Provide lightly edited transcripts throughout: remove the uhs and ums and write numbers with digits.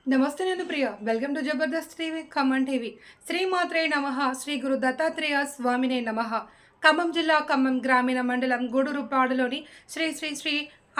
నమస్తే నేను Priya. Welcome to Jabardasth TV Khammam TV. శ్రీమాత్రే నమః. శ్రీ గురు దత్తాత్రేయ స్వామినే నమః. ఖమ్మం జిల్లా ఖమ్మం గ్రామీణ మండలం గూడూరుపాడులోని శ్రీ శ్రీ శ్రీ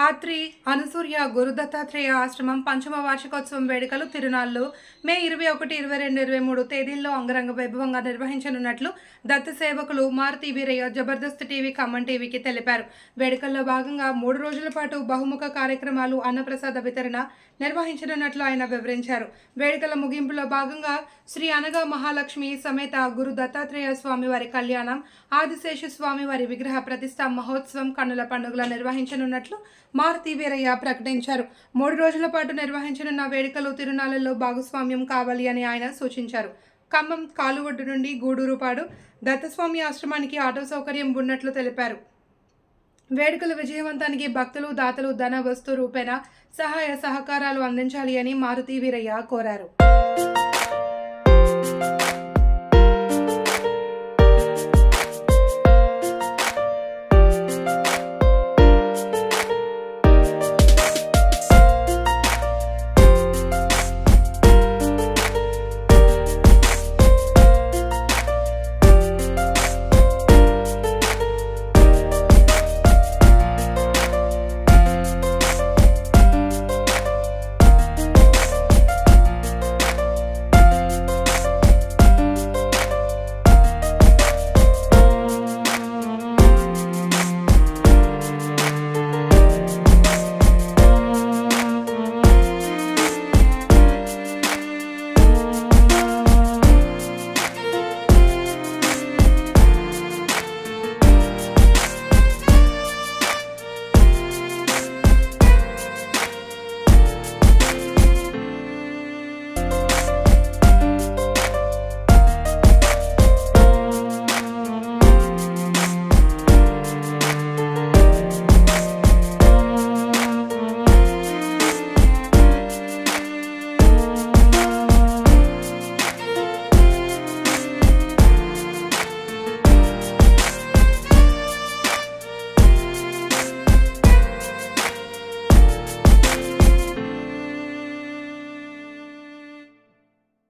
ఆత్రి అనసూయ గురు దత్తాత్రేయ ఆశ్రమం పంచమ వార్షికోత్సవం వేడుకలు తిరునాళ్ళు మే 21, 22, 23 తేదీల్లో అంగరంగ వైభవంగా నిర్వహించనున్నట్లు దత్త సేవకులు మారుతి వీరయ్య జబర్దస్త్ టీవీ ఖమ్మం టీవీకి తెలిపారు. వేడుకల్లో భాగంగా 3 రోజుల పాటు బహుముఖ కార్యక్రమాలు, అన్నప్రసాద వితరణ నిర్వహించనున్నట్లు ఆయన వివరించారు. వేడుకల ముగింపులో భాగంగా శ్రీ అనగా మహాలక్ష్మి సమేత గురు దత్తాత్రేయ స్వామివారి కళ్యాణం, ఆదిశేష స్వామివారి విగ్రహ ప్రతిష్ఠా మహోత్సవం, కన్నుల పండుగల నిర్వహించనున్నట్లు మారుతి వీరయ్య ప్రకటించారు. 3 రోజుల పాటు నిర్వహించనున్న వేడుకలు తిరునాళ్లలో భాగస్వామ్యం కావాలి అని ఆయన సూచించారు. ఖమ్మం కాలువడ్డు నుండి గూడూరుపాడు దత్తస్వామి ఆశ్రమానికి ఆటో సౌకర్యం ఉన్నట్లు తెలిపారు. వేడుకల విజయవంతానికి భక్తులు, దాతలు ధన వస్తు రూపేణ సహాయ సహకారాలు అందించాలి అని మారుతి వీరయ్య కోరారు.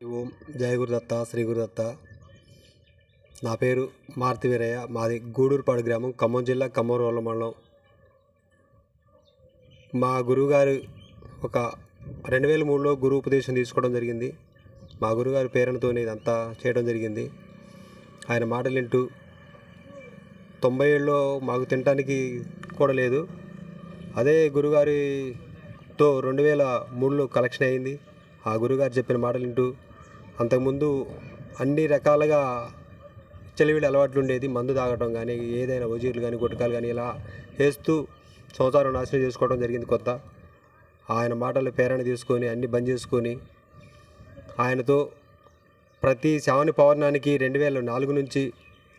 ఓం జయ గురుదత్త, శ్రీ గురుదత్త. నా పేరు మారుతి వీరయ్య. మాది గూడూరుపాడు గ్రామం, ఖమ్మం జిల్లా, ఖమ్మం రోడ్ల మండలం. మా గురువుగారు ఒక 2003లో గురు ఉపదేశం తీసుకోవడం జరిగింది. మా గురువుగారి ప్రేరణతో ఇదంతా చేయడం జరిగింది. ఆయన మాటలు వింటూ 97లో మాకు తినడానికి కూడా లేదు. అదే గురుగారితో 2003లో కలెక్షన్ అయింది. ఆ గురుగారు చెప్పిన మాటలు వింటూ అంతకుముందు అన్ని రకాలుగా చెలివిడి అలవాట్లు ఉండేది. మందు తాగటం కానీ, ఏదైనా వజీర్లు కానీ, గుట్టకాలు కానీ ఇలా వేస్తూ సంసారం నాశనం చేసుకోవడం జరిగింది. కొత్త ఆయన మాటలు ప్రేరణ తీసుకొని అన్ని బంద్ చేసుకొని ఆయనతో ప్రతి శ్రావణ పౌర్ణానికి 2004 నుంచి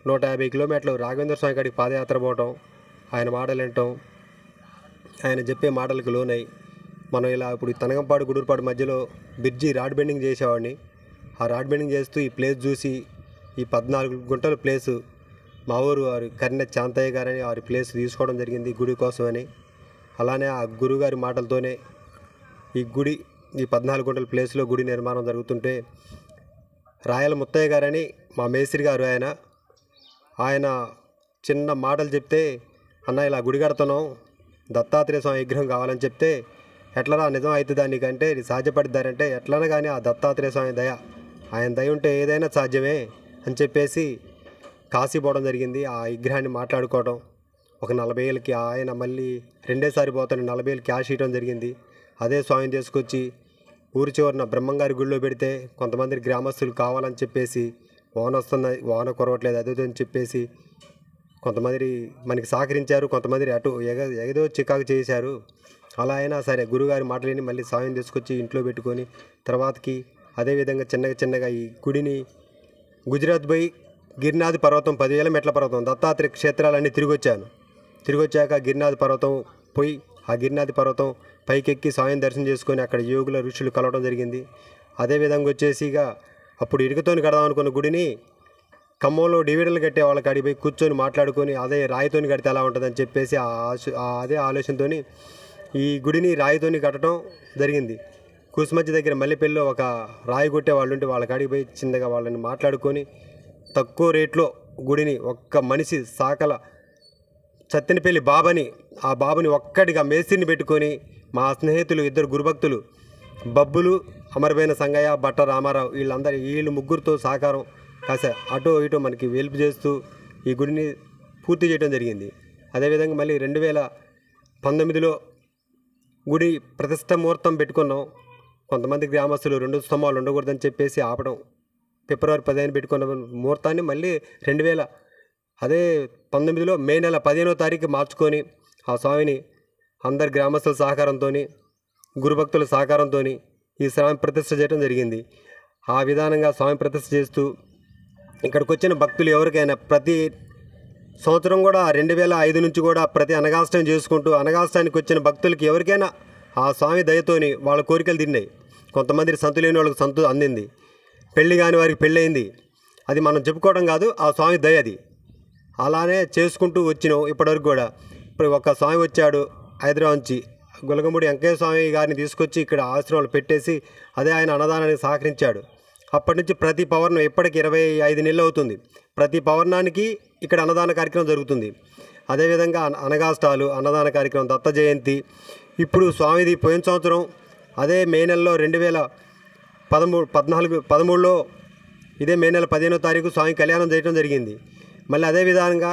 150 కిలోమీటర్లు రాఘవేంద్ర స్వామి కాడికి పాదయాత్ర పోవటం, ఆయన మాటలు వినటం, ఆయన చెప్పే మాటలకు లోనై మనం ఇలా ఇప్పుడు తనగంపాడు గుడూరుపాడు మధ్యలో బ్రిడ్జి రాడ్ బెండింగ్ చేసేవాడిని. ఆ రాడ్ బెండింగ్ చేస్తూ ఈ ప్లేస్ చూసి ఈ 14 గుంటల ప్లేసు మా ఊరు వారి కర్ణ చాంతయ్య గారని వారి ప్లేస్ తీసుకోవడం జరిగింది గుడి కోసమని. అలానే ఆ గురుగారి మాటలతోనే ఈ గుడి, ఈ 14 గుంటల ప్లేస్లో గుడి నిర్మాణం జరుగుతుంటే రాయల ముత్తయ్య గారని మా మేస్త్రి గారు ఆయన చిన్న మాటలు చెప్తే, అన్న ఇలా గుడి కడుతున్నాం, దత్తాత్రేయ స్వామి విగ్రహం కావాలని చెప్తే, ఎట్లరా నిజం అవుతుందా నీకంటే, ఇది సాధ్యపడిద్దారంటే ఎట్లనా కానీ ఆ దత్తాత్రేయ స్వామి దయ, ఆయన దయ ఉంటే ఏదైనా సాధ్యమే అని చెప్పేసి కాశీ పోవడం జరిగింది. ఆ విగ్రహాన్ని మాట్లాడుకోవడం, ఒక 40 ఏళ్ళకి ఆయన మళ్ళీ రెండేసారి పోతాను 40 ఏళ్ళు క్యాష్ ఇవ్వడం జరిగింది. అదే స్వామిని తీసుకొచ్చి ఊరి చివరిన బ్రహ్మంగారి గుళ్ళో పెడితే కొంతమంది గ్రామస్తులు కావాలని చెప్పేసి వాన వస్తుంది, వాన కురవట్లేదు అదే అని చెప్పేసి కొంతమంది మనకి సహకరించారు, కొంతమంది అటు ఎగదో చికాకు చేశారు. అలా అయినా సరే గురుగారి మాటలని మళ్ళీ స్వామిని తీసుకొచ్చి ఇంట్లో పెట్టుకొని తర్వాతకి అదేవిధంగా చిన్నగా ఈ గుడిని గుజరాత్ పోయి గిరినాథ్ పర్వతం 10,000 మెట్ల పర్వతం దత్తాత్రేయ క్షేత్రాలన్నీ తిరిగొచ్చాక గిరినాథ్ పర్వతం పోయి ఆ గిరినాథ్ పర్వతం పైకెక్కి స్వామిని దర్శనం చేసుకొని అక్కడ యోగుల ఋషులు కలవడం జరిగింది. అదేవిధంగా వచ్చేసి ఇక అప్పుడు ఇటుకతోని కడదాం అనుకున్న గుడిని ఖమ్మంలో డివిడర్లు కట్టే వాళ్ళ కాడికి పోయి కూర్చొని మాట్లాడుకొని అదే రాయితోని కడితే ఎలా ఉంటుందని చెప్పేసి అదే ఆలోచనతోని ఈ గుడిని రాయితోని కట్టడం జరిగింది. కూసుమధ్య దగ్గర మల్లెపల్లిలో ఒక రాయి కొట్టే వాళ్ళు ఉంటే వాళ్ళ కాడికి పోయి చిన్నగా వాళ్ళని మాట్లాడుకొని తక్కువ రేట్లో గుడిని ఒక్క మనిషి సాకల చత్తెనపల్లి బాబాని, ఆ బాబుని ఒక్కడిగా మేస్త్రిని పెట్టుకొని మా స్నేహితులు ఇద్దరు గురుభక్తులు బబ్బులు, అమరబైన సంగయ్య, బట్ట రామారావు వీళ్ళు ముగ్గురితో సహకారం కాసే అటో ఇటో మనకి వెల్ప్ చేస్తూ ఈ గుడిని పూర్తి చేయడం జరిగింది. అదేవిధంగా మళ్ళీ 2019లో గుడి ప్రతిష్ట ముహూర్తం పెట్టుకున్నాం. కొంతమంది గ్రామస్తులు 2 స్తంభాలు ఉండకూడదని చెప్పేసి ఆపడం, ఫిబ్రవరి 15 పెట్టుకున్న ముహూర్తాన్ని మళ్ళీ 2019లో మే నెల 15వ తారీఖు మార్చుకొని ఆ స్వామిని అందరి గ్రామస్తుల సహకారంతో, గురుభక్తుల సహకారంతో ఈ స్వామి ప్రతిష్ట చేయడం జరిగింది. ఆ విధానంగా స్వామి ప్రతిష్ట చేస్తూ ఇక్కడికి వచ్చిన భక్తులు ఎవరికైనా ప్రతి సంవత్సరం కూడా 2005 నుంచి కూడా ప్రతి అనగాష్టం చేసుకుంటూ అనగాష్టానికి వచ్చిన భక్తులకి ఎవరికైనా ఆ స్వామి దయతోని వాళ్ళ కోరికలు తిన్నాయి. కొంతమంది సంతు లేని వాళ్ళకి సంతు అందింది, పెళ్లి కాని వారికి పెళ్ళి అయింది. అది మనం చెప్పుకోవడం కాదు, ఆ స్వామి దయ అది. అలానే చేసుకుంటూ వచ్చినాం ఇప్పటివరకు కూడా. ఇప్పుడు ఒక స్వామి వచ్చాడు హైదరాబాద్ నుంచి, గులగముడి వెంకయ్య స్వామి గారిని తీసుకొచ్చి ఇక్కడ ఆశ్రమాలు పెట్టేసి అదే ఆయన అన్నదానానికి సహకరించాడు. అప్పటి నుంచి ప్రతి పౌర్ణం ఇప్పటికి 25 నెలలు అవుతుంది. ప్రతి పౌర్ణానికి ఇక్కడ అన్నదాన కార్యక్రమం జరుగుతుంది. అదేవిధంగా అనగాష్టాలు, అన్నదాన కార్యక్రమం, దత్త జయంతి. ఇప్పుడు స్వామిది పోయిన సంవత్సరం అదే మే నెలలో 2013లో ఇదే మే నెల 15వ తారీఖు స్వామి కళ్యాణం చేయడం జరిగింది. మళ్ళీ అదే విధంగా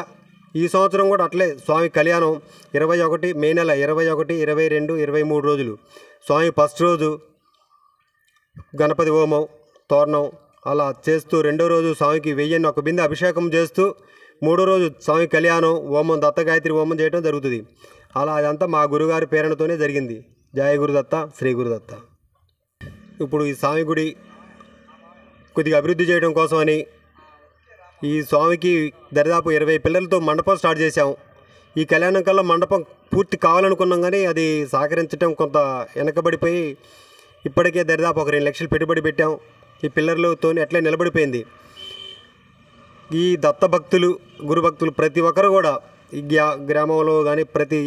ఈ సంవత్సరం కూడా అట్లే స్వామి కళ్యాణం 21 మే నెల 21, 22, 23 రోజులు. స్వామి ఫస్ట్ రోజు గణపతి హోమం, తోరణం అలా చేస్తూ, రెండో రోజు స్వామికి 1001 బిందె అభిషేకం చేస్తూ, మూడో రోజు స్వామి కళ్యాణం హోమం, దత్తగాయత్రి హోమం చేయడం జరుగుతుంది. అలా అదంతా మా గురుగారి ప్రేరణతోనే జరిగింది. జయ గురుదత్త, శ్రీ గురుదత్త. ఇప్పుడు ఈ స్వామి గుడి కొద్దిగా అభివృద్ధి చేయడం కోసమని ఈ స్వామికి దరిదాపు 20 పిల్లలతో మండపం స్టార్ట్ చేశాం. ఈ కళ్యాణం కల్లా మండపం పూర్తి కావాలనుకున్నాం, కానీ అది సహకరించడం కొంత వెనకబడిపోయి ఇప్పటికే దరిదాపు ఒక 2 లక్షలు పెట్టుబడి పెట్టాం. ఈ పిల్లర్లతో అట్లే నిలబడిపోయింది. ఈ దత్త భక్తులు, గురుభక్తులు ప్రతి ఒక్కరు కూడా ఈ గ్రామంలో కానీ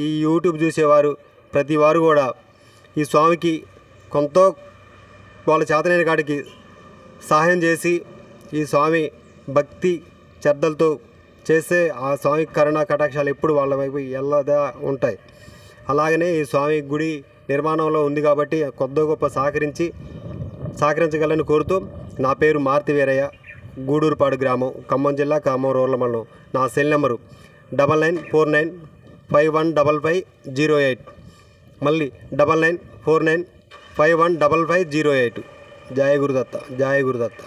ఈ యూట్యూబ్ చూసేవారు ప్రతి వారు కూడా ఈ స్వామికి కొంత వాళ్ళ చేతనైన కాడికి సహాయం చేసి ఈ స్వామి భక్తి శ్రద్ధలతో చేస్తే ఆ స్వామి కరుణా కటాక్షాలు ఎప్పుడు వాళ్ళ వైపు ఎల్లదా ఉంటాయి. అలాగనే ఈ స్వామి గుడి నిర్మాణంలో ఉంది కాబట్టి కొద్ది గొప్ప సహకరించగలని కోరుతూ, నా పేరు మారుతి వీరయ్య, గూడూరుపాడు గ్రామం, ఖమ్మం జిల్లా, ఖమ్మం రూరల్ మండలం. నా సెల్ నెంబరు 9949515508. మళ్ళీ 9949515508. జయ గురుదత్త, జయ గురుదత్త.